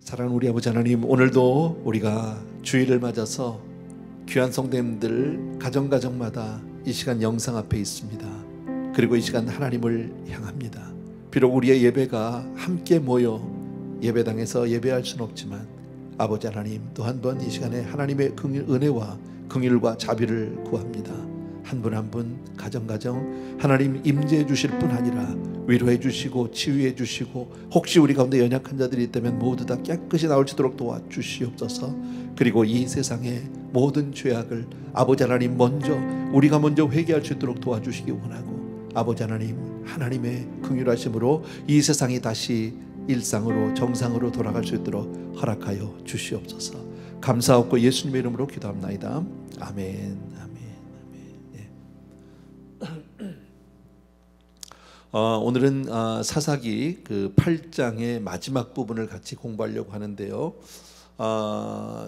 사랑하는 우리 아버지 하나님, 오늘도 우리가 주일을 맞아서 귀한 성도님들 가정가정마다 이 시간 영상 앞에 있습니다. 그리고 이 시간 하나님을 향합니다. 비록 우리의 예배가 함께 모여 예배당에서 예배할 수는 없지만 아버지 하나님, 또 한 번 이 시간에 하나님의 은혜와 긍휼과 자비를 구합니다. 한 분 한 분 가정가정 하나님 임재해 주실 뿐 아니라 위로해 주시고 치유해 주시고, 혹시 우리 가운데 연약한 자들이 있다면 모두 다 깨끗이 나올 수 있도록 도와주시옵소서. 그리고 이 세상의 모든 죄악을 아버지 하나님 우리가 먼저 회개할 수 있도록 도와주시기 원하고, 아버지 하나님, 하나님의 긍휼하심으로 이 세상이 다시 일상으로 정상으로 돌아갈 수 있도록 허락하여 주시옵소서. 감사하고 예수님의 이름으로 기도합나이다. 아멘. 오늘은 사사기 그 8장의 마지막 부분을 같이 공부하려고 하는데요.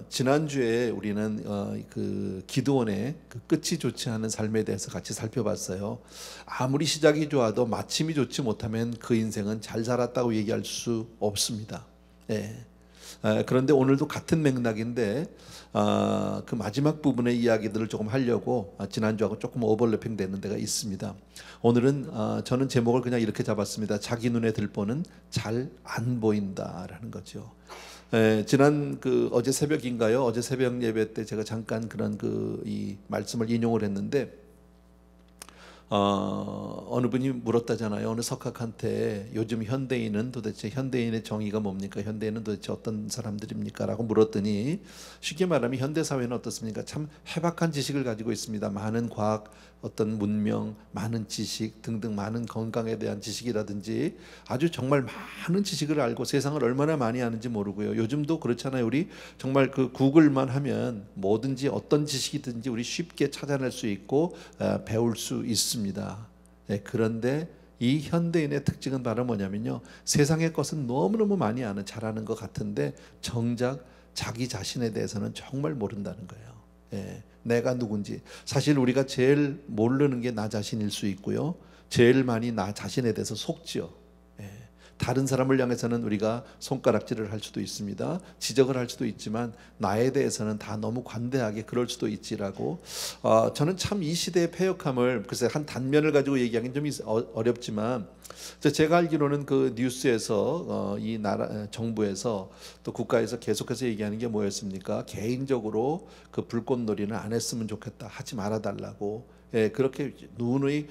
지난주에 우리는 그 기드온의 그 끝이 좋지 않은 삶에 대해서 같이 살펴봤어요. 아무리 시작이 좋아도 마침이 좋지 못하면 그 인생은 잘 살았다고 얘기할 수 없습니다. 그런데 오늘도 같은 맥락인데 그 마지막 부분의 이야기들을 조금 하려고 지난주하고 조금 오버래핑 되는 데가 있습니다. 오늘은 저는 제목을 그냥 이렇게 잡았습니다. 자기 눈에 들보는 잘 안 보인다라는 거죠. 지난 어제 새벽인가요? 어제 새벽 예배 때 제가 잠깐 그런 이 말씀을 인용을 했는데, 어느 분이 물었다잖아요. 어느 석학한테 요즘 현대인은 도대체 현대인의 정의가 뭡니까? 현대인은 도대체 어떤 사람들입니까? 라고 물었더니, 쉽게 말하면 현대사회는 어떻습니까? 참 해박한 지식을 가지고 있습니다. 많은 과학, 어떤 문명, 많은 지식 등등, 많은 건강에 대한 지식이라든지 아주 정말 많은 지식을 알고 세상을 얼마나 많이 아는지 모르고요. 요즘도 그렇잖아요. 우리 정말 그 구글만 하면 뭐든지 어떤 지식이든지 우리 쉽게 찾아낼 수 있고 배울 수 있습니다. 그런데 이 현대인의 특징은 바로 뭐냐면요, 세상의 것은 너무너무 많이 잘 아는 것 같은데 정작 자기 자신에 대해서는 정말 모른다는 거예요. 내가 누군지. 사실 우리가 제일 모르는 게 나 자신일 수 있고요, 제일 많이 나 자신에 대해서 속지요. 다른 사람을 향해서는 우리가 손가락질을 할 수도 있습니다. 지적을 할 수도 있지만 나에 대해서는 다 너무 관대하게 그럴 수도 있지라고. 저는 참 이 시대의 패역함을 글쎄 한 단면을 가지고 얘기하기는 좀 어렵지만, 제가 알기로는 그 뉴스에서 이 나라 정부에서 또 국가에서 계속해서 얘기하는 게 뭐였습니까? 개인적으로 그 불꽃놀이는 안 했으면 좋겠다, 하지 말아달라고. 그렇게 누누이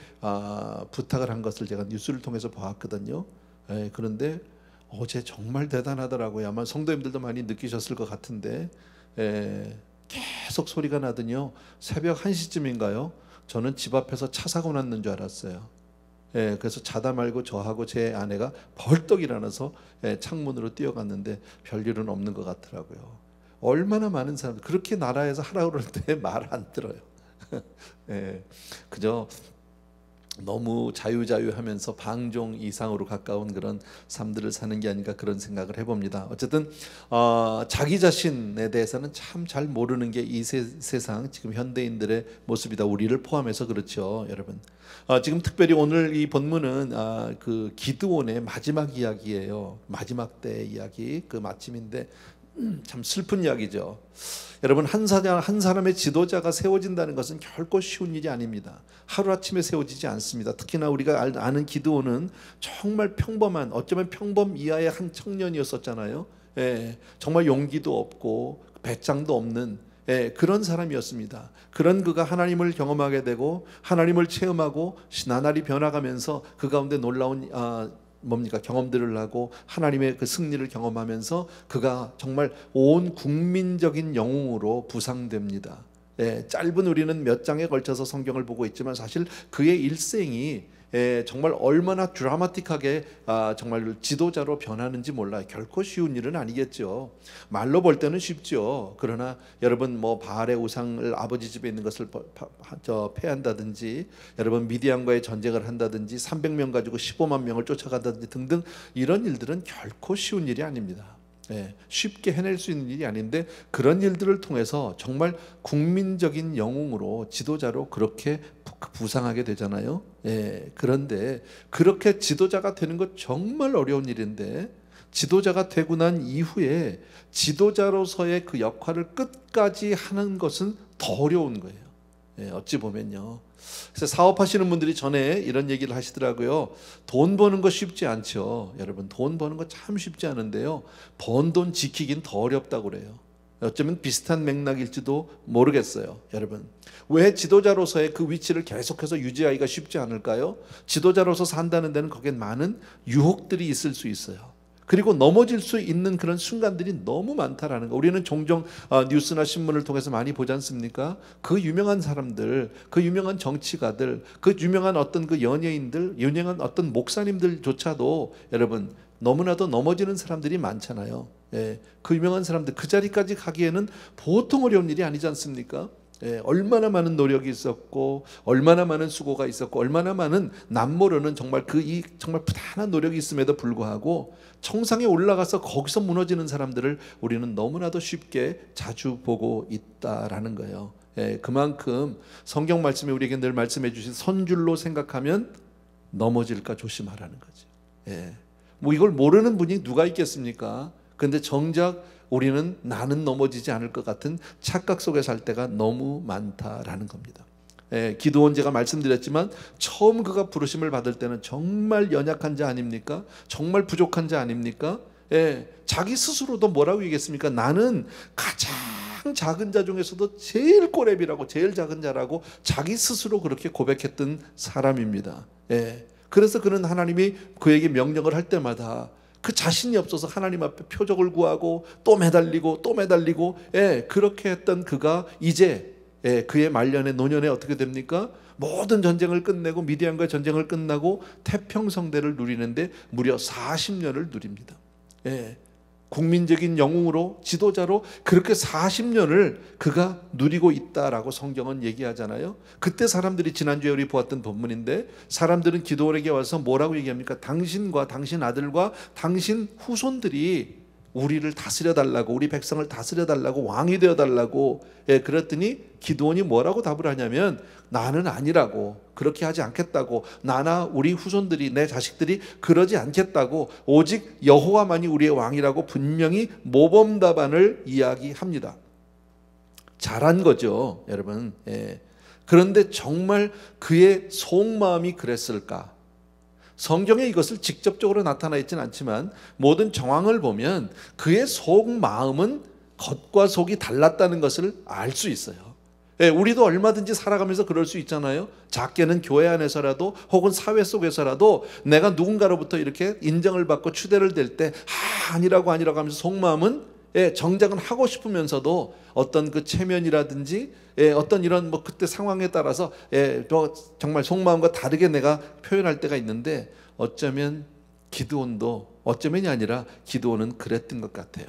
부탁을 한 것을 제가 뉴스를 통해서 보았거든요. 그런데 어제 정말 대단하더라고요. 아마 성도님들도 많이 느끼셨을 것 같은데, 계속 소리가 나더니요, 새벽 1시쯤인가요? 저는 집 앞에서 차 사고 났는 줄 알았어요. 그래서 자다 말고 저하고 제 아내가 벌떡 일어나서 창문으로 뛰어갔는데 별일은 없는 것 같더라고요. 얼마나 많은 사람들 그렇게 나라에서 하라고 그러는데 말 안 들어요. 그저 너무 자유하면서 방종 이상으로 가까운 그런 삶들을 사는 게 아닌가, 그런 생각을 해봅니다. 어쨌든 자기 자신에 대해서는 참 잘 모르는 게 이 세상 지금 현대인들의 모습이다. 우리를 포함해서 그렇죠, 여러분. 지금 특별히 오늘 이 본문은 그 기드온의 마지막 이야기예요. 마지막 때 이야기, 그 마침인데 참 슬픈 이야기죠. 여러분, 한 사람의 지도자가 세워진다는 것은 결코 쉬운 일이 아닙니다. 하루아침에 세워지지 않습니다. 특히나 우리가 아는 기드온은 정말 평범한, 어쩌면 평범 이하의 한 청년이었었잖아요. 정말 용기도 없고 배짱도 없는 그런 사람이었습니다. 그런 그가 하나님을 경험하게 되고 하나님을 체험하고 나날이 변화가면서 그 가운데 놀라운 경험들을 하고 하나님의 그 승리를 경험하면서 그가 정말 온 국민적인 영웅으로 부상됩니다. 짧은 우리는 몇 장에 걸쳐서 성경을 보고 있지만 사실 그의 일생이 정말 얼마나 드라마틱하게 정말 지도자로 변하는지 몰라요. 결코 쉬운 일은 아니겠죠. 말로 볼 때는 쉽죠. 그러나 여러분, 바알의 우상을 아버지 집에 있는 것을 폐한다든지, 여러분 미디안과의 전쟁을 한다든지, 300명 가지고 15만 명을 쫓아간다든지 등등, 이런 일들은 결코 쉬운 일이 아닙니다. 쉽게 해낼 수 있는 일이 아닌데, 그런 일들을 통해서 정말 국민적인 영웅으로, 지도자로 그렇게 부상하게 되잖아요. 그런데 그렇게 지도자가 되는 것 정말 어려운 일인데 지도자가 되고 난 이후에 지도자로서의 그 역할을 끝까지 하는 것은 더 어려운 거예요. 어찌 보면요. 그래서 사업하시는 분들이 전에 이런 얘기를 하시더라고요. 돈 버는 거 쉽지 않죠. 여러분, 돈 버는 거 참 쉽지 않은데요, 번 돈 지키긴 더 어렵다고 그래요. 어쩌면 비슷한 맥락일지도 모르겠어요. 여러분, 왜 지도자로서의 그 위치를 계속해서 유지하기가 쉽지 않을까요? 지도자로서 산다는 데는 거기엔 많은 유혹들이 있을 수 있어요. 그리고 넘어질 수 있는 그런 순간들이 너무 많다라는 거. 우리는 종종 뉴스나 신문을 통해서 많이 보지 않습니까? 그 유명한 사람들, 그 유명한 정치가들, 그 유명한 어떤 그 연예인들, 유명한 어떤 목사님들조차도 여러분 너무나도 넘어지는 사람들이 많잖아요. 그 유명한 사람들 그 자리까지 가기에는 보통 어려운 일이 아니지 않습니까? 얼마나 많은 노력이 있었고, 얼마나 많은 수고가 있었고, 얼마나 많은 남모르는 정말 정말 부단한 노력이 있음에도 불구하고 정상에 올라가서 거기서 무너지는 사람들을 우리는 너무나도 쉽게 자주 보고 있다라는 거예요. 그만큼 성경 말씀에 우리에게 늘 말씀해 주신 선줄로 생각하면 넘어질까 조심하라는 거죠. 뭐 이걸 모르는 분이 누가 있겠습니까? 근데 정작 우리는 나는 넘어지지 않을 것 같은 착각 속에 살 때가 너무 많다라는 겁니다. 기드온, 제가 말씀드렸지만 처음 그가 부르심을 받을 때는 정말 연약한 자 아닙니까? 정말 부족한 자 아닙니까? 자기 스스로도 뭐라고 얘기했습니까? 나는 가장 작은 자 중에서도 제일 꼬렙이라고, 제일 작은 자라고 자기 스스로 그렇게 고백했던 사람입니다. 그래서 그는 하나님이 그에게 명령을 할 때마다 그 자신이 없어서 하나님 앞에 표적을 구하고 또 매달리고 또 매달리고, 그렇게 했던 그가 이제 그의 말년에 노년에 어떻게 됩니까? 모든 전쟁을 끝내고 미디안과의 전쟁을 끝나고 태평성대를 누리는데 무려 40년을 누립니다. 국민적인 영웅으로, 지도자로 그렇게 40년을 그가 누리고 있다라고 성경은 얘기하잖아요. 그때 사람들이, 지난주에 우리 보았던 본문인데, 사람들은 기드온에게 와서 뭐라고 얘기합니까? 당신과 당신 아들과 당신 후손들이 우리를 다스려 달라고, 우리 백성을 다스려 달라고, 왕이 되어 달라고. 그랬더니 기드온이 뭐라고 답을 하냐면, 나는 아니라고, 그렇게 하지 않겠다고, 나나 우리 후손들이, 내 자식들이 그러지 않겠다고, 오직 여호와만이 우리의 왕이라고 분명히 모범 답안을 이야기합니다. 잘한 거죠, 여러분. 그런데 정말 그의 속마음이 그랬을까? 성경에 이것을 직접적으로 나타나 있지는 않지만 모든 정황을 보면 그의 속마음은 겉과 속이 달랐다는 것을 알 수 있어요. 우리도 얼마든지 살아가면서 그럴 수 있잖아요. 작게는 교회 안에서라도 혹은 사회 속에서라도 내가 누군가로부터 이렇게 인정을 받고 추대를 댈 때 아니라고 하면서 속마음은 정작은 하고 싶으면서도 어떤 그 체면이라든지 어떤 이런 뭐 그때 상황에 따라서 정말 속마음과 다르게 내가 표현할 때가 있는데, 어쩌면 기드온도, 어쩌면이 아니라 기드온은 그랬던 것 같아요.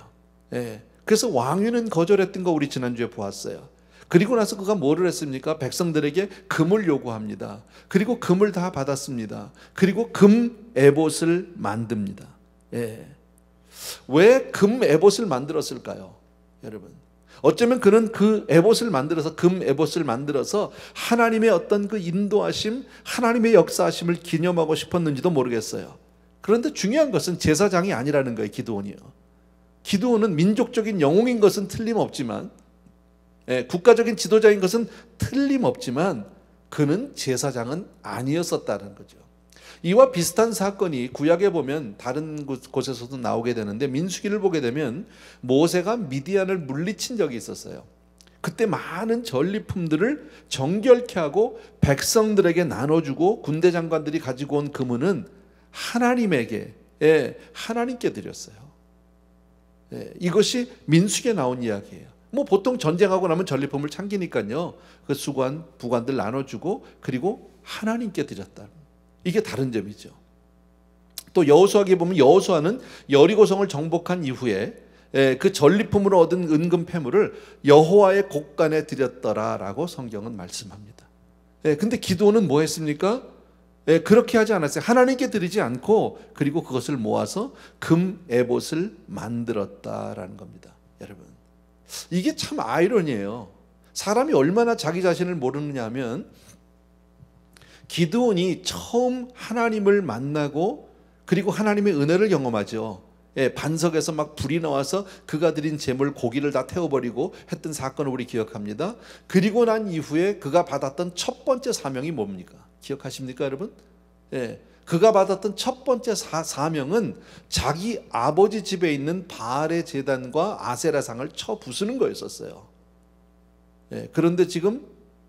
그래서 왕위는 거절했던 거 우리 지난주에 보았어요. 그리고 나서 그가 뭐를 했습니까? 백성들에게 금을 요구합니다. 그리고 금을 다 받았습니다. 그리고 금 에봇을 만듭니다. 왜 금 에봇을 만들었을까요? 여러분, 어쩌면 그는 그 에봇을 만들어서, 금 에봇을 만들어서 하나님의 어떤 그 인도하심, 하나님의 역사하심을 기념하고 싶었는지도 모르겠어요. 그런데 중요한 것은 제사장이 아니라는 거예요. 기드온이요. 기드온은 민족적인 영웅인 것은 틀림없지만, 국가적인 지도자인 것은 틀림없지만 그는 제사장은 아니었었다는 거죠. 이와 비슷한 사건이 구약에 보면 다른 곳에서도 나오게 되는데, 민수기를 보게 되면 모세가 미디안을 물리친 적이 있었어요. 그때 많은 전리품들을 정결케 하고 백성들에게 나눠주고, 군대 장관들이 가지고 온 금은은 하나님께 드렸어요. 이것이 민수기에 나온 이야기예요. 뭐 보통 전쟁하고 나면 전리품을 챙기니까요, 그 수관 부관들 나눠주고 그리고 하나님께 드렸다. 이게 다른 점이죠. 또 여호수아기에 보면 여호수아는 여리고성을 정복한 이후에 그 전리품으로 얻은 은금 패물을 여호와의 곳간에 드렸더라라고 성경은 말씀합니다. 근데 기드온은 뭐 했습니까? 그렇게 하지 않았어요. 하나님께 드리지 않고 그리고 그것을 모아서 금 에봇을 만들었다라는 겁니다. 여러분, 이게 참 아이러니예요. 사람이 얼마나 자기 자신을 모르느냐 하면, 기드온이 처음 하나님을 만나고 그리고 하나님의 은혜를 경험하죠. 반석에서 막 불이 나와서 그가 드린 제물 고기를 다 태워버리고 했던 사건을 우리 기억합니다. 그리고 난 이후에 그가 받았던 첫 번째 사명이 뭡니까? 기억하십니까 여러분? 그가 받았던 첫 번째 사명은 자기 아버지 집에 있는 바알의 제단과 아세라상을 쳐 부수는 거였었어요. 그런데 지금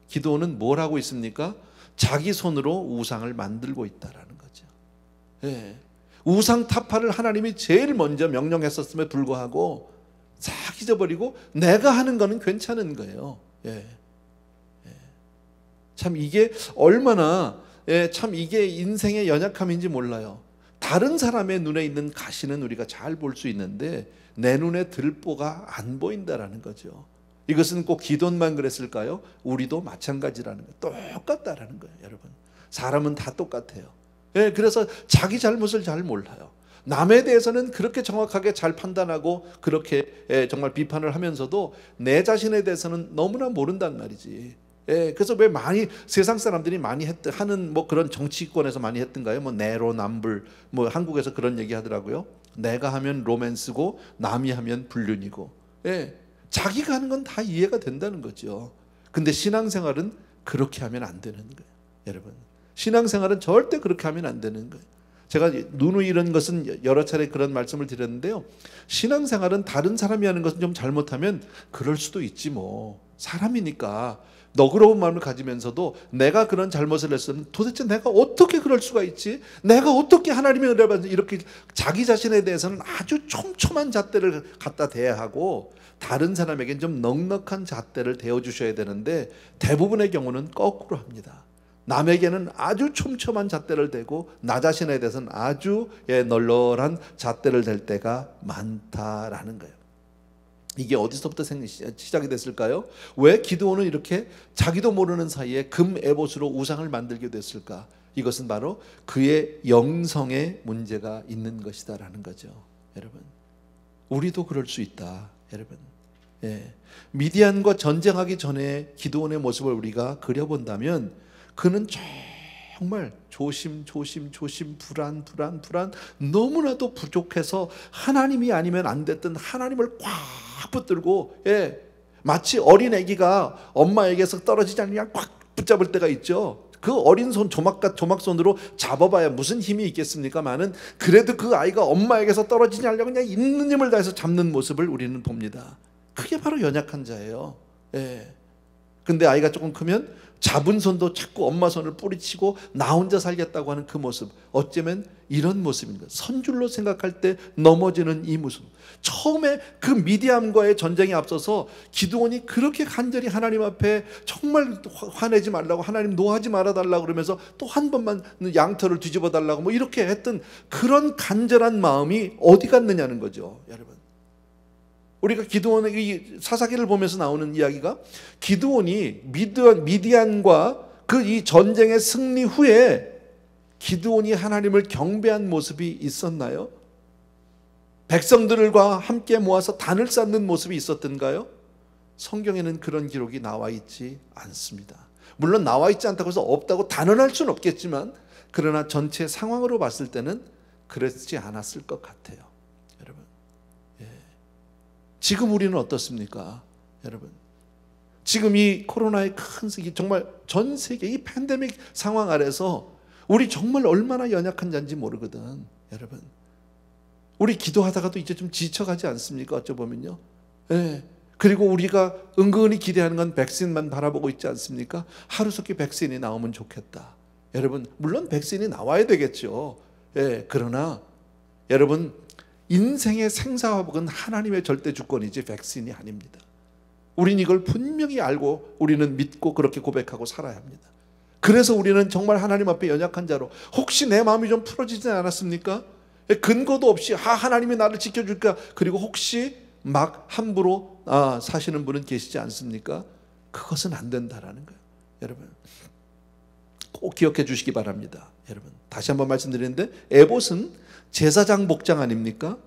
기드온은 뭘 하고 있습니까? 자기 손으로 우상을 만들고 있다라는 거죠. 우상 타파를 하나님이 제일 먼저 명령했었음에 불구하고 싹 잊어버리고 내가 하는 거는 괜찮은 거예요. 참 이게 얼마나 참 이게 인생의 연약함인지 몰라요. 다른 사람의 눈에 있는 가시는 우리가 잘 볼 수 있는데 내 눈에 들보가 안 보인다라는 거죠. 이것은 꼭 기도만 그랬을까요? 우리도 마찬가지라는 거예요. 똑같다라는 거예요, 여러분. 사람은 다 똑같아요. 그래서 자기 잘못을 잘 몰라요. 남에 대해서는 그렇게 정확하게 잘 판단하고 그렇게 정말 비판을 하면서도 내 자신에 대해서는 너무나 모른단 말이지. 그래서 왜 많이 세상 사람들이 많이 하는 뭐 그런 정치권에서 많이 했던가요? 뭐 내로남불, 뭐 한국에서 그런 얘기 하더라고요. 내가 하면 로맨스고 남이 하면 불륜이고. 자기가 하는 건 다 이해가 된다는 거죠. 근데 신앙생활은 그렇게 하면 안 되는 거예요, 여러분. 신앙생활은 절대 그렇게 하면 안 되는 거예요. 제가 누누이 이런 것은 여러 차례 그런 말씀을 드렸는데요. 신앙생활은 다른 사람이 하는 것은 좀 잘못하면 그럴 수도 있지 뭐. 사람이니까 너그러운 마음을 가지면서도 내가 그런 잘못을 했으면 도대체 내가 어떻게 그럴 수가 있지? 내가 어떻게 하나님의 은혜를 받는지 이렇게 자기 자신에 대해서는 아주 촘촘한 잣대를 갖다 대야 하고 다른 사람에게는 좀 넉넉한 잣대를 대어주셔야 되는데 대부분의 경우는 거꾸로 합니다. 남에게는 아주 촘촘한 잣대를 대고 나 자신에 대해서는 아주 널널한 잣대를 댈 때가 많다라는 거예요. 이게 어디서부터 시작이 됐을까요? 왜 기드온은 이렇게 자기도 모르는 사이에 금 에봇으로 우상을 만들게 됐을까? 이것은 바로 그의 영성에 문제가 있는 것이다라는 거죠. 여러분, 우리도 그럴 수 있다. 여러분, 미디안과 전쟁하기 전에 기드온의 모습을 우리가 그려본다면 그는 정말 조심 불안 너무나도 부족해서 하나님이 아니면 안 됐던 하나님을 꽉 붙들고 마치 어린 아기가 엄마에게서 떨어지지 않으면 꽉 붙잡을 때가 있죠. 그 어린 손 조막손으로 잡아봐야 무슨 힘이 있겠습니까만은 그래도 그 아이가 엄마에게서 떨어지지 않으려고 그냥 있는 힘을 다해서 잡는 모습을 우리는 봅니다. 그게 바로 연약한 자예요. 근데 아이가 조금 크면 잡은 손도 자꾸 엄마 손을 뿌리치고 나 혼자 살겠다고 하는 그 모습, 어쩌면 이런 모습인 거예요. 선줄로 생각할 때 넘어지는 이 모습. 처음에 그 미디안과의 전쟁에 앞서서 기드온이 그렇게 간절히 하나님 앞에 정말 화내지 말라고, 하나님 노하지 말아달라고 그러면서 또 한 번만 양털을 뒤집어 달라고 뭐 이렇게 했던 그런 간절한 마음이 어디 갔느냐는 거죠, 여러분. 우리가 기드온의 이 사사기를 보면서 나오는 이야기가 기드온이 미디안과 그 이 전쟁의 승리 후에 기드온이 하나님을 경배한 모습이 있었나요? 백성들과 함께 모아서 단을 쌓는 모습이 있었던가요? 성경에는 그런 기록이 나와 있지 않습니다. 물론 나와 있지 않다고 해서 없다고 단언할 수는 없겠지만 그러나 전체 상황으로 봤을 때는 그렇지 않았을 것 같아요. 여러분, 지금 우리는 어떻습니까? 여러분, 지금 이 코로나의 큰 세계, 정말 전 세계 이 팬데믹 상황 아래서 우리 정말 얼마나 연약한 자인지 모르거든. 여러분, 우리 기도하다가도 이제 좀 지쳐가지 않습니까? 어쩌보면요. 그리고 우리가 은근히 기대하는 건 백신만 바라보고 있지 않습니까? 하루속히 백신이 나오면 좋겠다. 여러분, 물론 백신이 나와야 되겠죠. 그러나 여러분, 인생의 생사화복은 하나님의 절대 주권이지 백신이 아닙니다. 우린 이걸 분명히 알고 우리는 믿고 그렇게 고백하고 살아야 합니다. 그래서 우리는 정말 하나님 앞에 연약한 자로, 혹시 내 마음이 좀 풀어지지 않았습니까? 근거도 없이 하나님이 나를 지켜줄까, 그리고 혹시 막 함부로 사시는 분은 계시지 않습니까? 그것은 안 된다라는 거예요. 여러분, 꼭 기억해 주시기 바랍니다. 여러분, 다시 한번 말씀드리는데 에봇은 제사장 복장 아닙니까?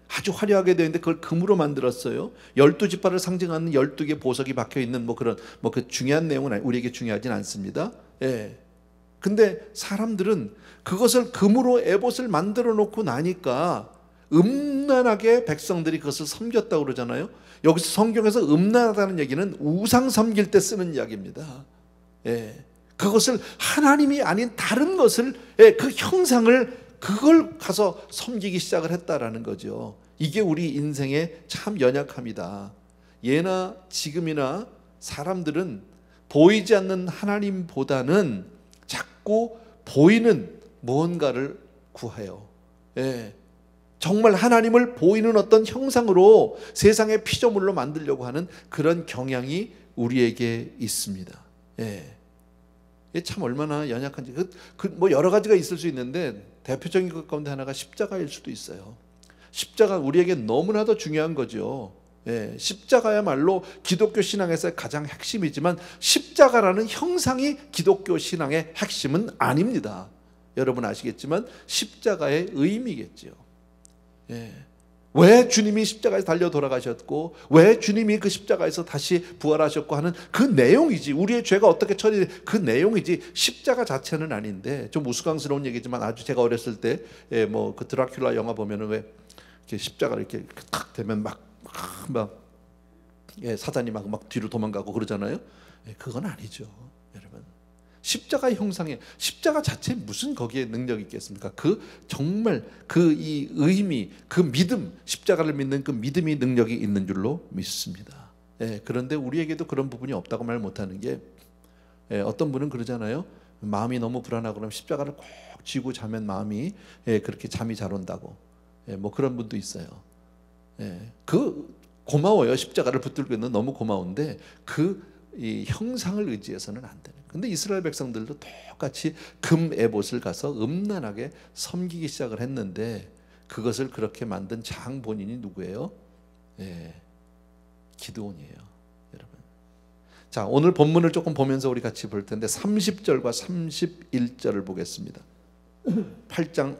아주 화려하게 되어 있는데 그걸 금으로 만들었어요. 12지파를 상징하는 12개 보석이 박혀 있는 그런 그 중요한 내용은 우리에게 중요하진 않습니다. 근데 사람들은 그것을 금으로 에봇을 만들어 놓고 나니까 음란하게 백성들이 그것을 섬겼다고 그러잖아요. 여기서 성경에서 음란하다는 얘기는 우상 섬길 때 쓰는 이야기입니다. 예. 그것을 하나님이 아닌 다른 것을, 그 형상을, 그걸 가서 섬기기 시작을 했다라는 거죠. 이게 우리 인생의 참 연약함이다. 예나 지금이나 사람들은 보이지 않는 하나님보다는 자꾸 보이는 무언가를 구해요. 예. 정말 하나님을 보이는 어떤 형상으로 세상의 피조물로 만들려고 하는 그런 경향이 우리에게 있습니다. 예. 이게 참 얼마나 연약한지. 뭐 여러 가지가 있을 수 있는데 대표적인 것 가운데 하나가 십자가일 수도 있어요. 십자가 우리에게 너무나도 중요한 거죠. 예, 십자가야말로 기독교 신앙에서 가장 핵심이지만 십자가라는 형상이 기독교 신앙의 핵심은 아닙니다. 여러분 아시겠지만 십자가의 의미겠죠. 예. 왜 주님이 십자가에서 달려 돌아가셨고 왜 주님이 그 십자가에서 다시 부활하셨고 하는 그 내용이지, 우리의 죄가 어떻게 처리돼 그 내용이지 십자가 자체는 아닌데, 좀 우스꽝스러운 얘기지만 아주 제가 어렸을 때 뭐 그 드라큘라 영화 보면은 왜 이렇게 십자가를 이렇게 탁 대면 막 사자님하고 막 뒤로 도망가고 그러잖아요. 그건 아니죠, 여러분. 십자가 형상에 십자가 자체에 무슨 거기에 능력이 있겠습니까? 그 정말 그 이 의미, 그 믿음, 십자가를 믿는 그 믿음이 능력이 있는 줄로 믿습니다. 그런데 우리에게도 그런 부분이 없다고 말 못하는 게, 어떤 분은 그러잖아요. 마음이 너무 불안하고 그러면 십자가를 꼭 쥐고 자면 마음이 그렇게 잠이 잘 온다고. 뭐 그런 분도 있어요. 그 고마워요. 십자가를 붙들고 있는 너무 고마운데 이 형상을 의지해서는 안 되는. 근데 이스라엘 백성들도 똑같이 금 에봇을 가서 음란하게 섬기기 시작을 했는데, 그것을 그렇게 만든 장 본인이 누구예요? 기드온이에요, 여러분. 자, 오늘 본문을 조금 보면서 우리 같이 볼 텐데 30절과 31절을 보겠습니다. 8장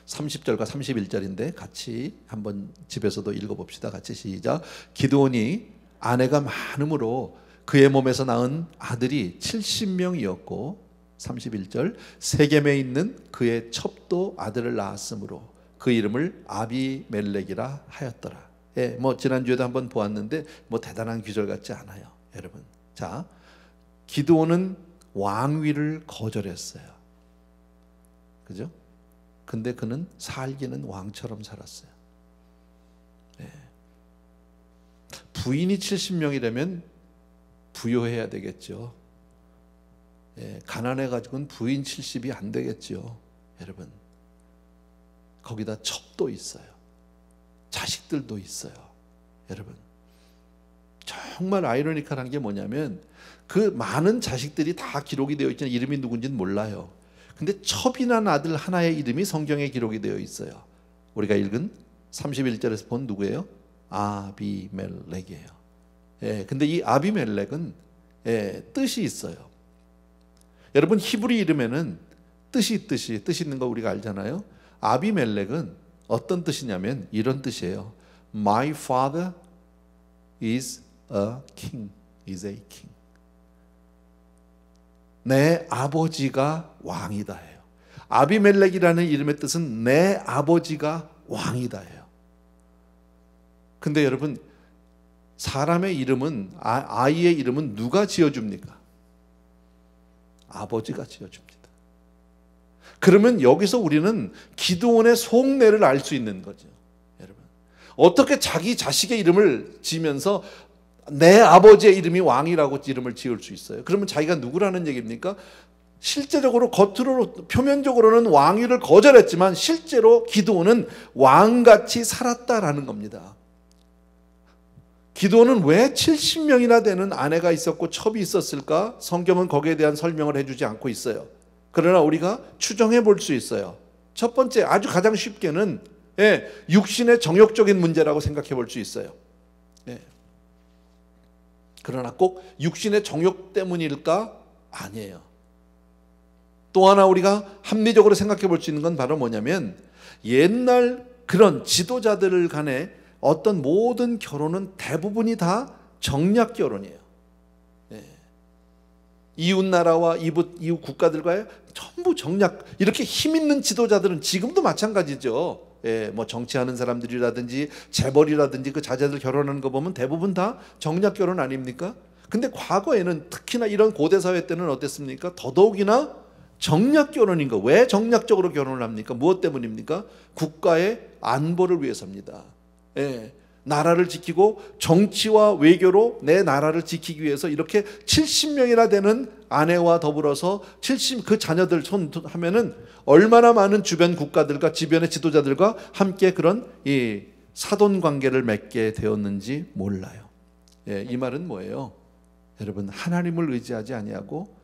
30절과 31절인데 같이 한번 집에서도 읽어봅시다. 같이 시작. 기드온이 아내가 많음으로 그의 몸에서 낳은 아들이 70명이었고 31절 세겜에 있는 그의 첩도 아들을 낳았으므로 그 이름을 아비멜렉이라 하였더라. 뭐 지난주에도 한번 보았는데 뭐 대단한 귀절 같지 않아요, 여러분. 자, 기드온은 왕위를 거절했어요. 그죠? 근데 그는 살기는 왕처럼 살았어요. 부인이 70명이라면 부요해야 되겠죠. 가난해가지고는 부인 70이 안 되겠죠, 여러분. 거기다 첩도 있어요. 자식들도 있어요, 여러분. 정말 아이러니컬한 게 뭐냐면 그 많은 자식들이 다 기록이 되어 있지만 이름이 누군지는 몰라요. 근데 첩이 난 아들 하나의 이름이 성경에 기록이 되어 있어요. 우리가 읽은 31절에서 본 누구예요? 아비멜렉이에요. 근데 이 아비멜렉은 뜻이 있어요. 여러분 히브리 이름에는 뜻이 있는 거 우리가 알잖아요. 아비멜렉은 어떤 뜻이냐면 이런 뜻이에요. My father is a king. is a king. 내 아버지가 왕이다예요. 아비멜렉이라는 이름의 뜻은 내 아버지가 왕이다예요. 근데 여러분 사람의 이름은 아이의 이름은 누가 지어줍니까? 아버지가 지어줍니다. 그러면 여기서 우리는 기드온의 속내를 알 수 있는 거죠, 여러분. 어떻게 자기 자식의 이름을 지면서 내 아버지의 이름이 왕이라고 이름을 지을 수 있어요? 그러면 자기가 누구라는 얘기입니까? 실제적으로 겉으로 표면적으로는 왕위를 거절했지만 실제로 기드온은 왕같이 살았다라는 겁니다. 기드온은 왜 70명이나 되는 아내가 있었고 첩이 있었을까? 성경은 거기에 대한 설명을 해주지 않고 있어요. 그러나 우리가 추정해 볼 수 있어요. 첫 번째, 아주 가장 쉽게는 육신의 정욕적인 문제라고 생각해 볼 수 있어요. 그러나 꼭 육신의 정욕 때문일까? 아니에요. 또 하나 우리가 합리적으로 생각해 볼 수 있는 건 바로 뭐냐면, 옛날 그런 지도자들 간에 어떤 모든 결혼은 대부분이 다 정략 결혼이에요. 이웃 나라와 이웃 국가들과의 전부 정략. 이렇게 힘 있는 지도자들은 지금도 마찬가지죠. 뭐 정치하는 사람들이라든지 재벌이라든지 그 자제들 결혼하는 거 보면 대부분 다 정략 결혼 아닙니까? 근데 과거에는 특히나 이런 고대 사회 때는 어땠습니까? 더더욱이나 정략 결혼인 거. 왜 정략적으로 결혼을 합니까? 무엇 때문입니까? 국가의 안보를 위해서입니다. 나라를 지키고 정치와 외교로 내 나라를 지키기 위해서 이렇게 70명이나 되는 아내와 더불어서 그 자녀들 하면은 얼마나 많은 주변 국가들과 주변의 지도자들과 함께 그런 이 사돈 관계를 맺게 되었는지 몰라요. 이 말은 뭐예요? 여러분, 하나님을 의지하지 아니하고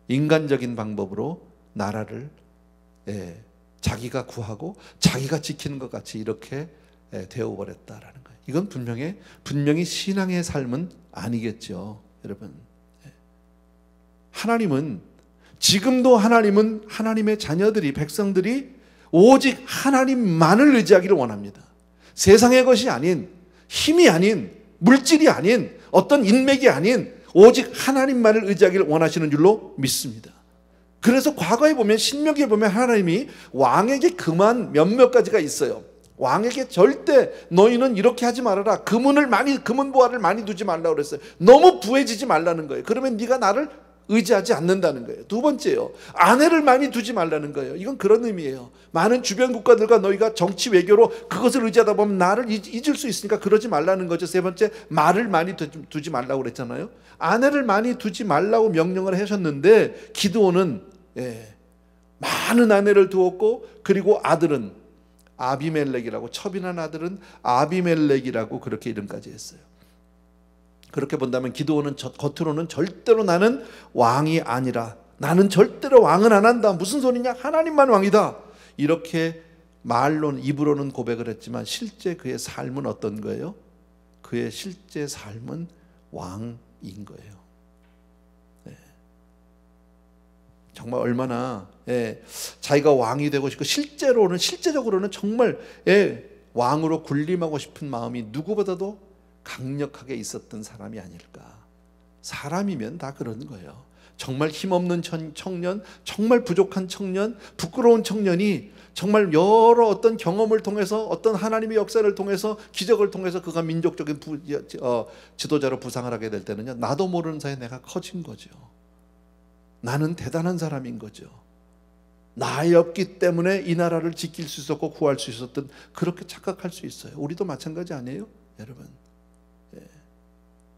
인간적인 방법으로 나라를 자기가 구하고 자기가 지키는 것 같이 이렇게 되어버렸다라는 거예요. 이건 분명히 신앙의 삶은 아니겠죠, 여러분. 지금도 하나님은 하나님의 자녀들이, 백성들이 오직 하나님만을 의지하기를 원합니다. 세상의 것이 아닌, 힘이 아닌, 물질이 아닌, 어떤 인맥이 아닌 오직 하나님만을 의지하기를 원하시는 줄로 믿습니다. 그래서 과거에 보면, 신명기에 보면 하나님이 왕에게 금한 몇몇 가지가 있어요. 왕에게 절대 너희는 이렇게 하지 말아라. 금은 보화를 많이 두지 말라고 그랬어요. 너무 부해지지 말라는 거예요. 그러면 네가 나를 의지하지 않는다는 거예요. 두 번째요, 아내를 많이 두지 말라는 거예요. 이건 그런 의미예요. 많은 주변 국가들과 너희가 정치 외교로 그것을 의지하다 보면 나를 잊을 수 있으니까 그러지 말라는 거죠. 세 번째, 말을 많이 두지 말라고 그랬잖아요. 아내를 많이 두지 말라고 명령을 하셨는데 기드온은 많은 아내를 두었고, 그리고 아들은 아비멜렉이라고, 첩이난 아들은 아비멜렉이라고 그렇게 이름까지 했어요. 그렇게 본다면 기드온은 겉으로는 절대로 나는 왕이 아니라, 나는 절대로 왕은 안 한다, 무슨 소리냐, 하나님만 왕이다, 이렇게 말로는, 입으로는 고백을 했지만 실제 그의 삶은 어떤 거예요? 그의 실제 삶은 왕인 거예요. 정말 얼마나 자기가 왕이 되고 싶고 실제적으로는 정말 왕으로 군림하고 싶은 마음이 누구보다도 강력하게 있었던 사람이 아닐까. 사람이면 다 그런 거예요. 정말 힘없는 청년, 정말 부족한 청년, 부끄러운 청년이 정말 여러 어떤 경험을 통해서, 어떤 하나님의 역사를 통해서, 기적을 통해서 그가 민족적인 지도자로 부상을 하게 될 때는요, 나도 모르는 사이에 내가 커진 거죠. 나는 대단한 사람인 거죠. 나였기 때문에 이 나라를 지킬 수 있었고 구할 수 있었던, 그렇게 착각할 수 있어요. 우리도 마찬가지 아니에요, 여러분?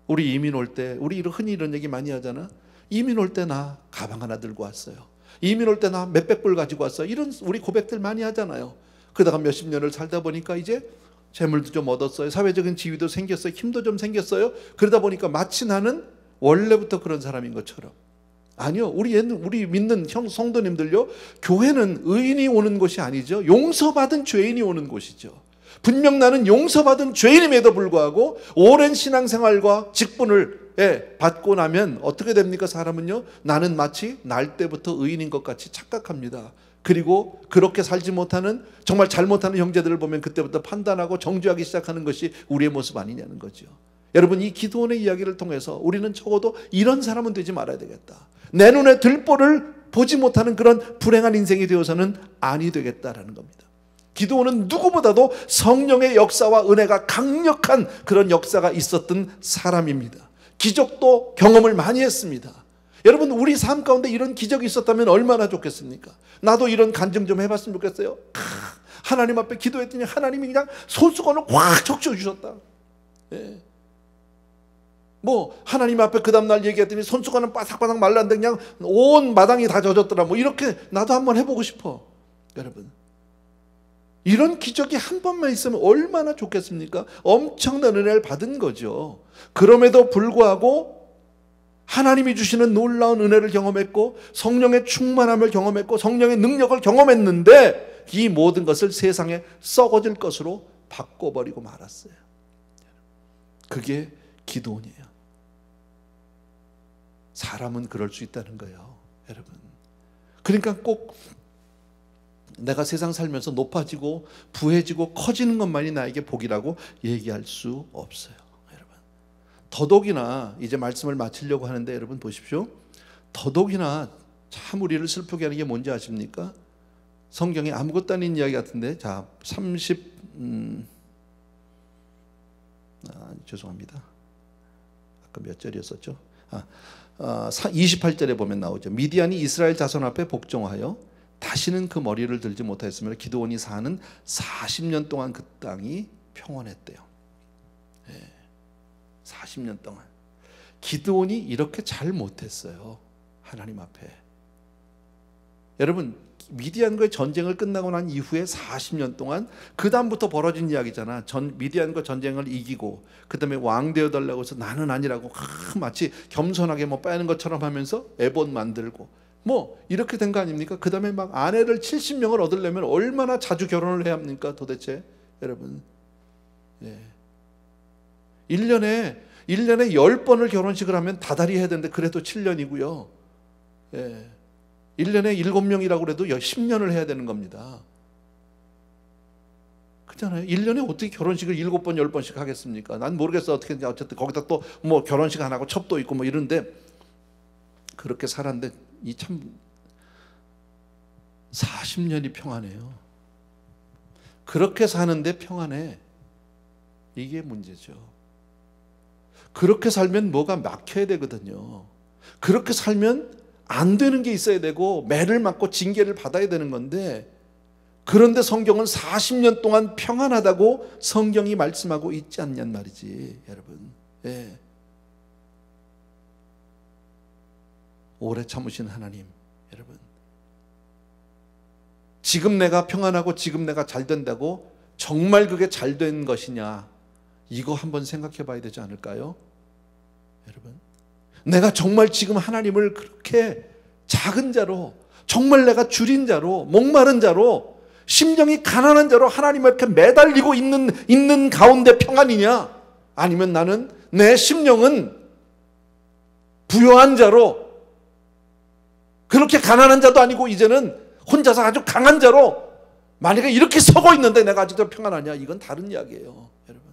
우리 이민 올 때, 우리 흔히 이런 얘기 많이 하잖아. 이민 올 때 나 가방 하나 들고 왔어요. 이민 올 때 나 몇백 불 가지고 왔어요. 이런 우리 고백들 많이 하잖아요. 그러다가 몇십 년을 살다 보니까 이제 재물도 좀 얻었어요. 사회적인 지위도 생겼어요. 힘도 좀 생겼어요. 그러다 보니까 마치 나는 원래부터 그런 사람인 것처럼. 아니요, 우리 믿는 성도님들요, 교회는 의인이 오는 곳이 아니죠. 용서받은 죄인이 오는 곳이죠. 분명 나는 용서받은 죄인임에도 불구하고 오랜 신앙생활과 직분을 받고 나면 어떻게 됩니까? 사람은요, 나는 마치 날 때부터 의인인 것 같이 착각합니다. 그리고 그렇게 살지 못하는, 정말 잘못하는 형제들을 보면 그때부터 판단하고 정죄하기 시작하는 것이 우리의 모습 아니냐는 거죠. 여러분, 이 기드온의 이야기를 통해서 우리는 적어도 이런 사람은 되지 말아야 되겠다. 내 눈에 들보를 보지 못하는 그런 불행한 인생이 되어서는 아니 되겠다라는 겁니다. 기드온은 누구보다도 성령의 역사와 은혜가 강력한 그런 역사가 있었던 사람입니다. 기적도 경험을 많이 했습니다. 여러분, 우리 삶 가운데 이런 기적이 있었다면 얼마나 좋겠습니까? 나도 이런 간증 좀 해봤으면 좋겠어요. 하나님 앞에 기도했더니 하나님이 그냥 손수건을 확 적셔주셨다. 하나님 앞에 그 다음날 얘기했더니 손수건은 바삭바삭 말랐는데 그냥 온 마당이 다 젖었더라. 이렇게 나도 한번 해보고 싶어. 여러분, 이런 기적이 한 번만 있으면 얼마나 좋겠습니까? 엄청난 은혜를 받은 거죠. 그럼에도 불구하고 하나님이 주시는 놀라운 은혜를 경험했고, 성령의 충만함을 경험했고, 성령의 능력을 경험했는데 이 모든 것을 세상에 썩어질 것으로 바꿔버리고 말았어요. 그게 기드온이에요. 사람은 그럴 수 있다는 거예요, 여러분. 그러니까 꼭 내가 세상 살면서 높아지고 부해지고 커지는 것만이 나에게 복이라고 얘기할 수 없어요, 여러분. 더더욱이나 이제 말씀을 마치려고 하는데, 여러분 보십시오. 더더욱이나 참 우리를 슬프게 하는 게 뭔지 아십니까? 성경에 아무것도 아닌 이야기 같은데, 자, 죄송합니다. 아까 몇 절이었었죠? 28절에 보면 나오죠. 미디안이 이스라엘 자손 앞에 복종하여 다시는 그 머리를 들지 못하였으며 기드온이 사는 40년 동안 그 땅이 평온했대요. 40년 동안 기드온이 이렇게 잘 못했어요. 하나님 앞에. 여러분, 미디안과의 전쟁을 끝나고 난 이후에 40년 동안 그 다음부터 벌어진 이야기잖아. 미디안과 전쟁을 이기고 그 다음에 왕 되어달라고 해서 나는 아니라고 마치 겸손하게 뭐 빼는 것처럼 하면서 에봇 만들고 뭐 이렇게 된 거 아닙니까? 그 다음에 막 아내를 70명을 얻으려면 얼마나 자주 결혼을 해야 합니까? 도대체 여러분, 1년에 10번을 결혼식을 하면 다달이 해야 되는데 그래도 7년이고요. 1년에 7명이라고 해도 10년을 해야 되는 겁니다. 그렇잖아요. 1년에 어떻게 결혼식을 7번, 10번씩 하겠습니까? 난 모르겠어. 어떻게 했는지. 어쨌든 거기다 또 뭐 결혼식 안 하고 첩도 있고 뭐 이런데 그렇게 살았는데 이 참 40년이 평안해요. 그렇게 사는데 평안해. 이게 문제죠. 그렇게 살면 뭐가 막혀야 되거든요. 그렇게 살면 안 되는 게 있어야 되고 매를 맞고 징계를 받아야 되는 건데, 그런데 성경은 40년 동안 평안하다고 성경이 말씀하고 있지 않냔 말이지, 여러분. 오래 참으신 하나님, 여러분. 지금 내가 평안하고 지금 내가 잘 된다고 정말 그게 잘 된 것이냐, 이거 한번 생각해 봐야 되지 않을까요? 여러분, 내가 정말 지금 하나님을 그렇게 작은 자로, 정말 내가 줄인 자로, 목마른 자로, 심령이 가난한 자로 하나님 앞에 매달리고 있는 가운데 평안이냐, 아니면 나는 내 심령은 부요한 자로, 그렇게 가난한 자도 아니고 이제는 혼자서 아주 강한 자로, 만약에 이렇게 서고 있는데 내가 아직도 평안하냐, 이건 다른 이야기예요. 여러분,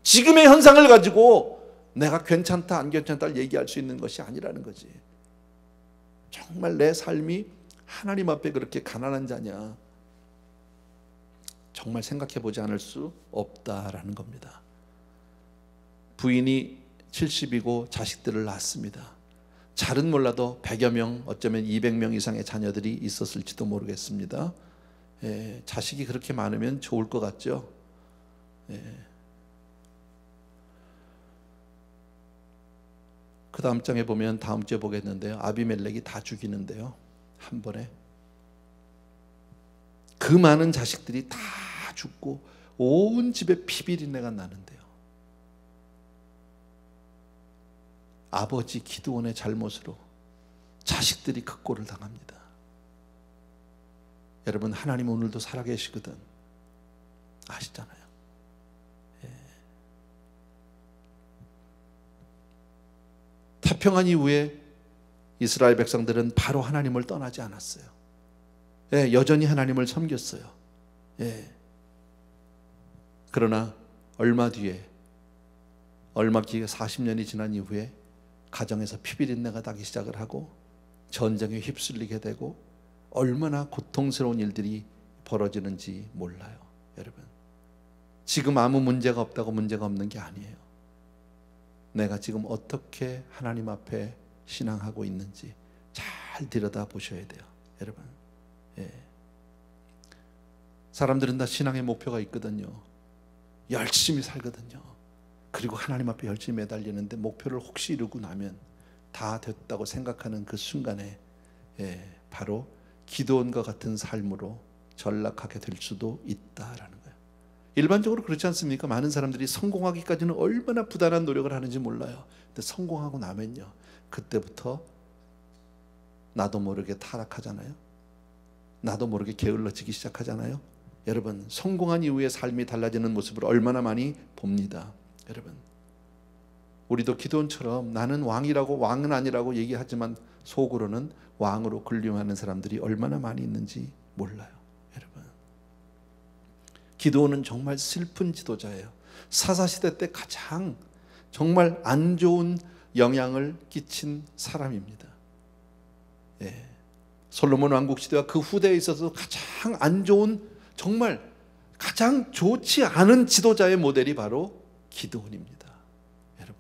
지금의 현상을 가지고 내가 괜찮다 안 괜찮다를 얘기할 수 있는 것이 아니라는 거지. 정말 내 삶이 하나님 앞에 그렇게 가난한 자냐, 정말 생각해 보지 않을 수 없다라는 겁니다. 부인이 70이고 자식들을 낳았습니다. 잘은 몰라도 100여 명, 어쩌면 200명 이상의 자녀들이 있었을지도 모르겠습니다. 자식이 그렇게 많으면 좋을 것 같죠. 그 다음 장에 보면, 다음 주에 보겠는데요, 아비멜렉이 다 죽이는데요, 한 번에. 그 많은 자식들이 다 죽고 온 집에 피비린내가 나는데요, 아버지 기드온의 잘못으로 자식들이 그 꼴을 당합니다. 여러분, 하나님 오늘도 살아계시거든 아시잖아요. 태평한 이후에 이스라엘 백성들은 바로 하나님을 떠나지 않았어요. 여전히 하나님을 섬겼어요. 그러나 얼마 뒤에 40년이 지난 이후에 가정에서 피비린내가 나기 시작을 하고 전쟁에 휩쓸리게 되고 얼마나 고통스러운 일들이 벌어지는지 몰라요. 여러분, 지금 아무 문제가 없다고 문제가 없는 게 아니에요. 내가 지금 어떻게 하나님 앞에 신앙하고 있는지 잘 들여다 보셔야 돼요. 여러분, 사람들은 다 신앙의 목표가 있거든요. 열심히 살거든요. 그리고 하나님 앞에 열심히 매달리는데 목표를 혹시 이루고 나면 다 됐다고 생각하는 그 순간에 바로 기드온과 같은 삶으로 전락하게 될 수도 있다라는 거예요. 일반적으로 그렇지 않습니까? 많은 사람들이 성공하기까지는 얼마나 부단한 노력을 하는지 몰라요. 근데 성공하고 나면요, 그때부터 나도 모르게 타락하잖아요. 나도 모르게 게을러지기 시작하잖아요. 여러분, 성공한 이후의 삶이 달라지는 모습을 얼마나 많이 봅니다. 여러분, 우리도 기드온처럼 나는 왕이라고, 왕은 아니라고 얘기하지만 속으로는 왕으로 군림하는 사람들이 얼마나 많이 있는지 몰라요. 여러분, 기드온은 정말 슬픈 지도자예요. 사사시대 때 가장 정말 안 좋은 영향을 끼친 사람입니다. 솔로몬 왕국 시대와 그 후대에 있어서 가장 안 좋은, 정말 가장 좋지 않은 지도자의 모델이 바로 기드온입니다. 여러분,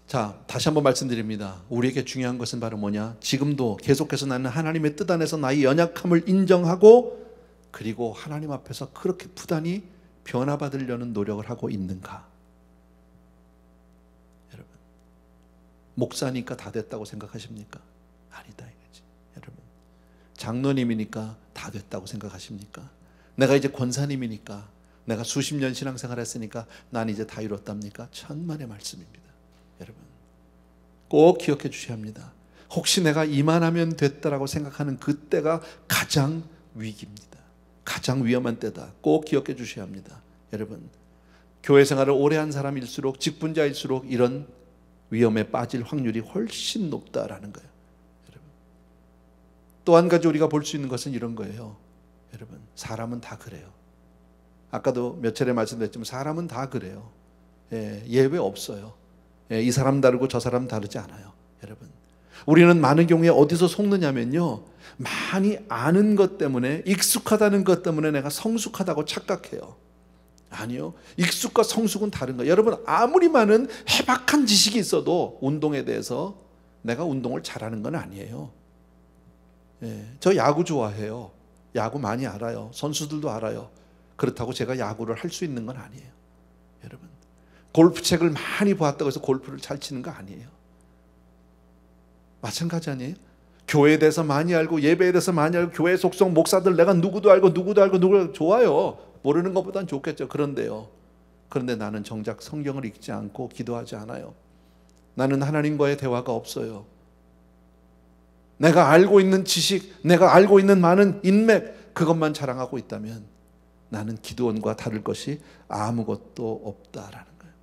자, 다시 한번 말씀드립니다. 우리에게 중요한 것은 바로 뭐냐? 지금도 계속해서 나는 하나님의 뜻 안에서 나의 연약함을 인정하고, 그리고 하나님 앞에서 그렇게 부단히 변화받으려는 노력을 하고 있는가? 여러분, 목사니까 다 됐다고 생각하십니까? 아니다 이거지. 여러분, 장로님이니까 다 됐다고 생각하십니까? 내가 이제 권사님이니까, 내가 수십 년 신앙생활 했으니까 난 이제 다 이뤘답니까? 천만의 말씀입니다. 여러분, 꼭 기억해 주셔야 합니다. 혹시 내가 이만하면 됐다라고 생각하는 그때가 가장 위기입니다. 가장 위험한 때다. 꼭 기억해 주셔야 합니다. 여러분, 교회 생활을 오래 한 사람일수록, 직분자일수록 이런 위험에 빠질 확률이 훨씬 높다라는 거예요. 여러분, 또 한 가지 우리가 볼 수 있는 것은 이런 거예요. 여러분, 사람은 다 그래요. 아까도 몇 차례 말씀드렸지만 사람은 다 그래요. 예외 없어요. 이 사람 다르고 저 사람 다르지 않아요. 여러분, 우리는 많은 경우에 어디서 속느냐면요, 많이 아는 것 때문에, 익숙하다는 것 때문에 내가 성숙하다고 착각해요. 아니요, 익숙과 성숙은 다른 거예요. 여러분, 아무리 많은 해박한 지식이 있어도 운동에 대해서 내가 운동을 잘하는 건 아니에요. 저 야구 좋아해요. 야구 많이 알아요. 선수들도 알아요. 그렇다고 제가 야구를 할 수 있는 건 아니에요. 여러분, 골프책을 많이 보았다고 해서 골프를 잘 치는 거 아니에요. 마찬가지 아니에요? 교회에 대해서 많이 알고, 예배에 대해서 많이 알고, 교회 속성 목사들 내가 누구도 알고 누구도 알고 좋아요. 모르는 것보단 좋겠죠. 그런데 나는 정작 성경을 읽지 않고 기도하지 않아요. 나는 하나님과의 대화가 없어요. 내가 알고 있는 지식, 내가 알고 있는 많은 인맥, 그것만 자랑하고 있다면 나는 기드온과 다를 것이 아무것도 없다라는 거예요.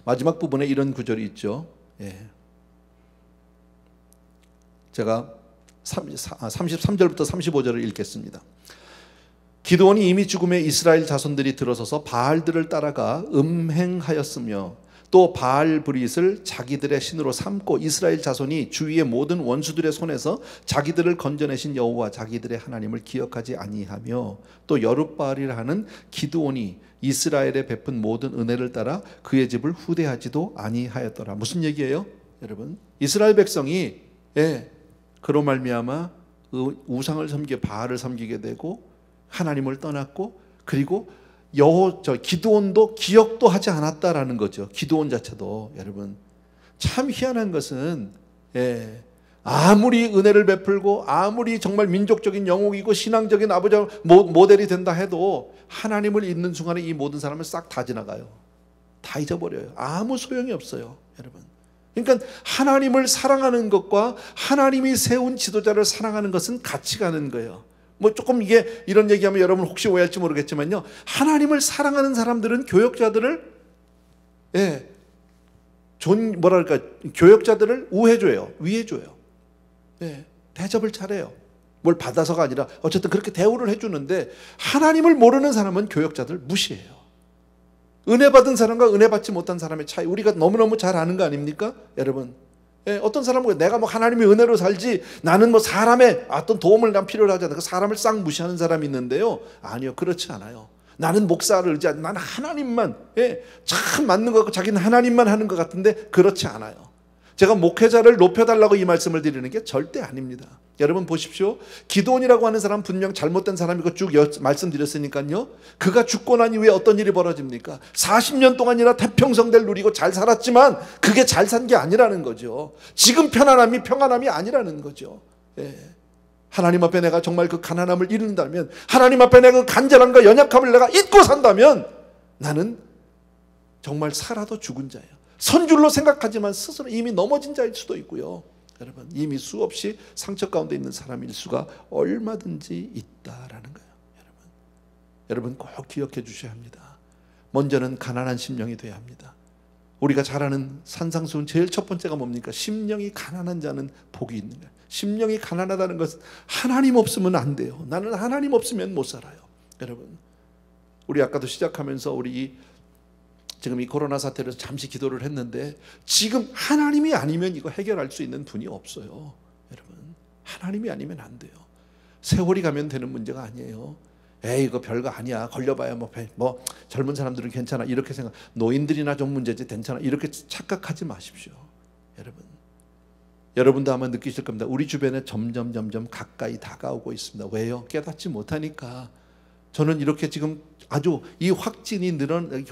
마지막 부분에 이런 구절이 있죠. 제가 33절부터 35절을 읽겠습니다. 기드온이 이미 죽음에 이스라엘 자손들이 들어서서 바알들을 따라가 음행하였으며, 또 바알브릿을 자기들의 신으로 삼고, 이스라엘 자손이 주위의 모든 원수들의 손에서 자기들을 건져내신 여호와 자기들의 하나님을 기억하지 아니하며, 또 여룻바알이라 하는 기드온이 이스라엘에 베푼 모든 은혜를 따라 그의 집을 후대하지도 아니하였더라. 무슨 얘기예요? 여러분, 이스라엘 백성이 그로 말미암아 우상을 섬기게, 바알을 섬기게 되고 하나님을 떠났고, 그리고 기드온도 기억도 하지 않았다라는 거죠. 기드온 자체도. 여러분, 참 희한한 것은 아무리 은혜를 베풀고 아무리 정말 민족적인 영웅이고 신앙적인 아버지 모델이 된다 해도 하나님을 잊는 순간에 이 모든 사람을 싹 다 지나가요. 다 잊어버려요. 아무 소용이 없어요. 여러분, 그러니까 하나님을 사랑하는 것과 하나님이 세운 지도자를 사랑하는 것은 같이 가는 거예요. 조금 이게 이런 얘기하면 여러분 혹시 오해할지 모르겠지만요, 하나님을 사랑하는 사람들은 교역자들을 교역자들을 우해줘요. 위해줘요. 대접을 잘해요. 뭘 받아서가 아니라 어쨌든 그렇게 대우를 해주는데, 하나님을 모르는 사람은 교역자들 무시해요. 은혜 받은 사람과 은혜 받지 못한 사람의 차이, 우리가 너무너무 잘 아는 거 아닙니까? 여러분, 어떤 사람은 내가 하나님의 은혜로 살지, 나는 사람의 어떤 도움을 난 필요로 하지 않아, 그 사람을 싹 무시하는 사람이 있는데요, 아니요, 그렇지 않아요. 나는 목사를 의지하지, 나는 하나님만, 참 맞는 것 같고 자기는 하나님만 하는 것 같은데 그렇지 않아요. 제가 목회자를 높여달라고 이 말씀을 드리는 게 절대 아닙니다. 여러분 보십시오. 기드온이라고 하는 사람 분명 잘못된 사람이고 쭉 말씀드렸으니까요, 그가 죽고 난 이후에 어떤 일이 벌어집니까? 40년 동안이나 태평성대를 누리고 잘 살았지만 그게 잘 산 게 아니라는 거죠. 지금 평안함이 아니라는 거죠. 하나님 앞에 내가 정말 그 가난함을 잃는다면, 하나님 앞에 내가 그 간절함과 연약함을 내가 잊고 산다면, 나는 정말 살아도 죽은 자예요. 선줄로 생각하지만 스스로 이미 넘어진 자일 수도 있고요. 여러분, 이미 수없이 상처 가운데 있는 사람일 수가 얼마든지 있다라는 거예요. 여러분 꼭 기억해 주셔야 합니다. 먼저는 가난한 심령이 돼야 합니다. 우리가 잘 아는 산상수훈 제일 첫 번째가 뭡니까? 심령이 가난한 자는 복이 있는 거예요. 심령이 가난하다는 것은 하나님 없으면 안 돼요. 나는 하나님 없으면 못 살아요. 여러분, 우리 아까도 시작하면서 우리 지금 이 코로나 사태로 잠시 기도를 했는데 지금 하나님이 아니면 이거 해결할 수 있는 분이 없어요. 여러분, 하나님이 아니면 안 돼요. 세월이 가면 되는 문제가 아니에요. 에이, 이거 별거 아니야. 걸려봐야 뭐 젊은 사람들은 괜찮아. 이렇게 생각. 노인들이나 좀 문제지 괜찮아. 이렇게 착각하지 마십시오. 여러분도 아마 느끼실 겁니다. 우리 주변에 점점 가까이 다가오고 있습니다. 왜요? 깨닫지 못하니까. 저는 이렇게 지금 아주 이 확진이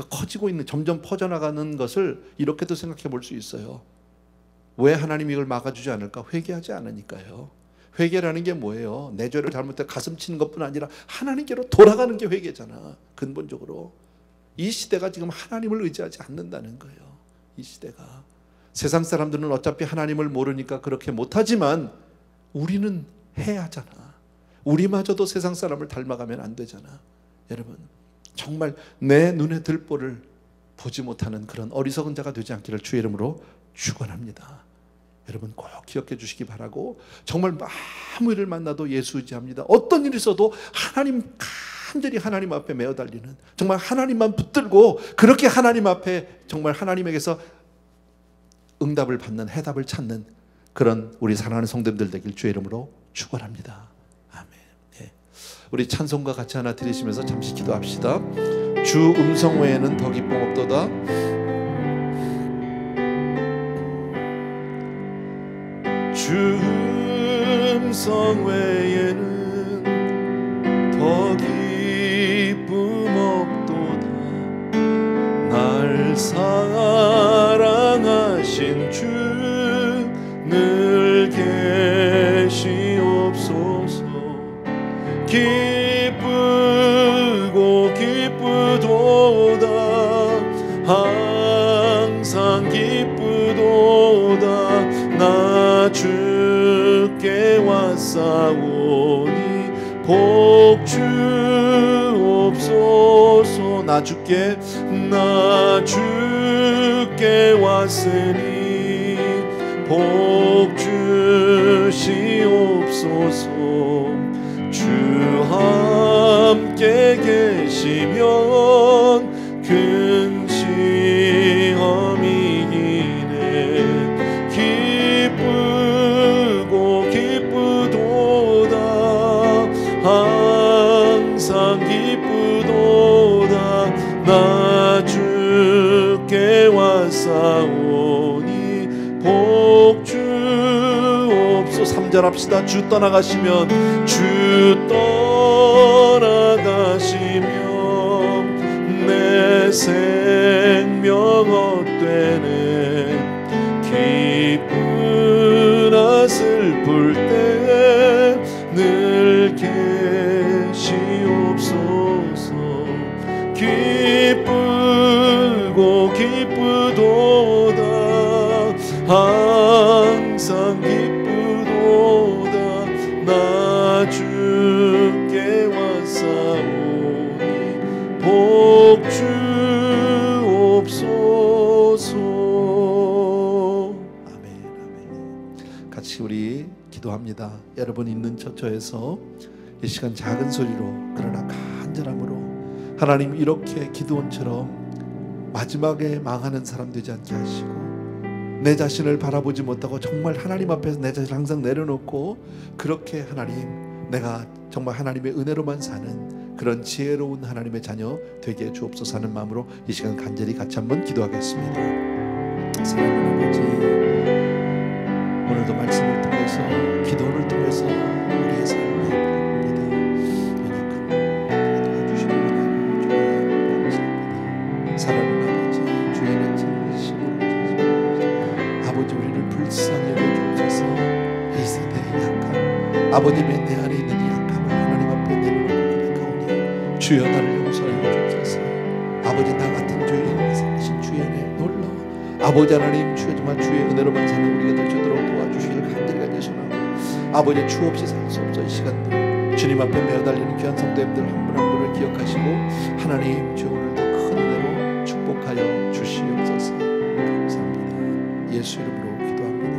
커지고 있는, 점점 퍼져나가는 것을 이렇게도 생각해 볼 수 있어요. 왜 하나님이 이걸 막아주지 않을까? 회개하지 않으니까요. 회개라는 게 뭐예요? 내 죄를 잘못해 가슴 치는 것뿐 아니라 하나님께로 돌아가는 게 회개잖아. 근본적으로 이 시대가 지금 하나님을 의지하지 않는다는 거예요. 이 시대가. 세상 사람들은 어차피 하나님을 모르니까 그렇게 못하지만 우리는 해야 하잖아. 우리마저도 세상 사람을 닮아가면 안 되잖아. 여러분, 정말 내 눈에 들보를 보지 못하는 그런 어리석은 자가 되지 않기를 주의 이름으로 축원합니다. 여러분 꼭 기억해 주시기 바라고, 정말 아무 일을 만나도 예수 의지합니다. 어떤 일이 있어도 간절히 하나님 앞에 매어 달리는, 정말 하나님만 붙들고 그렇게 하나님 앞에 정말 하나님에게서 응답을 받는, 해답을 찾는 그런 우리 사랑하는 성도님들 되길 주의 이름으로 축원합니다. 아멘. 예. 우리 찬송가 같이 하나 드리시면서 잠시 기도합시다. 주 음성 외에는 더 기쁨 없도다. 주 음성 외에는 더 기쁨 없도다. 날 사랑하신 주 늘 계시옵소서. 기쁘고 기쁘도다. 항상 기쁘도다. 나 주께 왔사오니 복 주옵소서. 나 주께 왔으니 복 주시옵소서. 주 함께 계시면 큰 시험이 이네. 기쁘고 기쁘도다. 항상 기쁘도다. 나 주께 왔사오니 복 주옵소서. 3절 합시다. 주 떠나가시면 내 생명 헛되네. 기쁘나 슬플 때 늘 계시옵소서. 기쁘고 기쁘도다. 항상 기쁘도다. 나 주께 왔사오니 복 주옵소서. 아멘, 아멘. 같이 우리 기도합니다. 여러분 있는 처처에서 이 시간 작은 소리로 그러나 간절함으로 하나님, 이렇게 기드온처럼 마지막에 망하는 사람 되지 않게 하시고, 내 자신을 바라보지 못하고 정말 하나님 앞에서 내 자신을 항상 내려놓고, 그렇게 하나님, 내가 정말 하나님의 은혜로만 사는 그런 지혜로운 하나님의 자녀 되게 해 주옵소서 하는 마음으로 이 시간 간절히 같이 한번 기도하겠습니다. 사랑하는 아버지, 오늘도 말씀을 통해서, 기도를 통해서 우리의 삶에 봅니다. 연약한 도와주시기 원하고 주님 감사합니다. 사랑하는 아버지, 주의는 진심으로 아버지, 우리를 불쌍히 여겨주옵소서. 이 세대의 약함, 아버님의 내 안에 있는 이 약함을 하나님 앞에 내려놓고 고백하오니 주여 나를 용서하여 주옵소서. 아버지, 나 같은 죄인 살리신 주의 은혜 놀라워 아버지 하나님, 주여 정말 주의 은혜로만 사는 우리가 될 수 있도록 도와주시기를 간절히 간절하고, 아버지 주 없이 살 수 없어 이 시간들 주님 앞에 매어 달리는 귀한 성도님들 한 분 한 분을 기억하시고 하나님, 주 오늘도 큰 은혜로 축복하여 주시옵소서. 감사합니다. 예수 이름으로 기도합니다.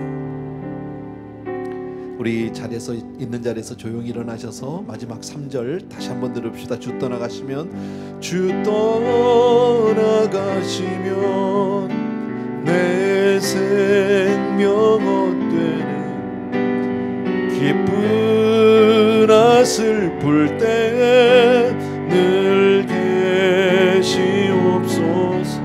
우리 자리에서 있는 자리에서 조용히 일어나셔서 마지막 3절 다시 한번 들읍시다. 주 떠나가시면 주 떠나가시면 내 생명 헛되네 기쁘나 슬플 때 늘 계시옵소서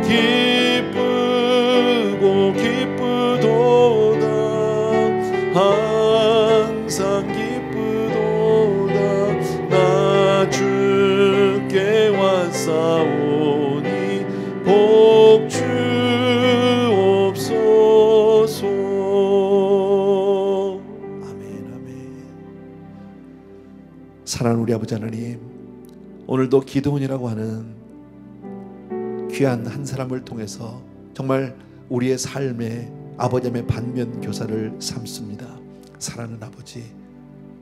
기쁘고 기쁘도다 항상 기쁘도다 나 주께 왔사오니 복 주옵소서. 아멘 아멘. 사랑하는 우리 아버지 하나님, 오늘도 기도원이라고 하는 귀한 한 사람을 통해서 정말 우리의 삶에 아버지의 반면 교사를 삼습니다. 사랑하는 아버지,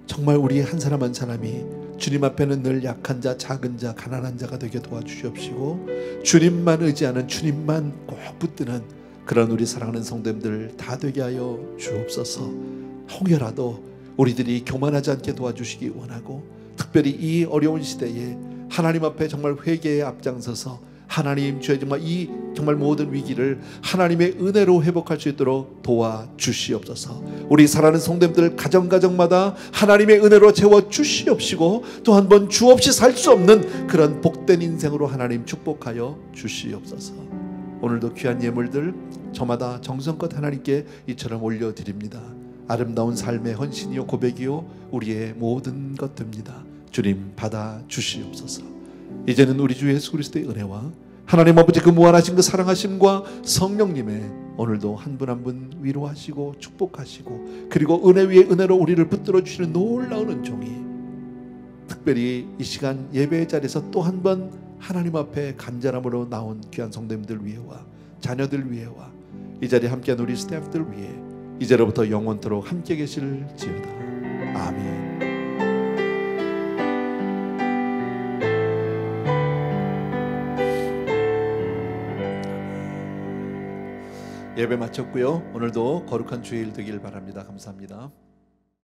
정말 우리 한 사람 한 사람이 주님 앞에는 늘 약한 자, 작은 자, 가난한 자가 되게 도와주시옵시고 주님만 의지하는, 주님만 꼭 붙드는 그런 우리 사랑하는 성도님들 다 되게 하여 주옵소서. 혹여라도 우리들이 교만하지 않게 도와주시기 원하고, 특별히 이 어려운 시대에 하나님 앞에 정말 회개에 앞장서서 하나님 주의 정말 이 정말 모든 위기를 하나님의 은혜로 회복할 수 있도록 도와주시옵소서. 우리 사랑하는 성도님들 가정마다 하나님의 은혜로 채워주시옵시고 또 한 번 주 없이 살 수 없는 그런 복된 인생으로 하나님 축복하여 주시옵소서. 오늘도 귀한 예물들 저마다 정성껏 하나님께 이처럼 올려드립니다. 아름다운 삶의 헌신이요 고백이요 우리의 모든 것들입니다. 주님 받아 주시옵소서. 이제는 우리 주 예수 그리스도의 은혜와 하나님 아버지 그 무한하신 그 사랑하심과 성령님의 오늘도 한 분 한 분 위로하시고 축복하시고 그리고 은혜 위에 은혜로 우리를 붙들어 주시는 놀라운 은총이 특별히 이 시간 예배의 자리에서 또 한 번 하나님 앞에 간절함으로 나온 귀한 성도님들 위에와 자녀들 위에와 이 자리에 함께한 우리 스태프들 위에 이제로부터 영원토록 함께 계실지어다. 아멘. 예배 마쳤고요. 오늘도 거룩한 주일 되길 바랍니다. 감사합니다.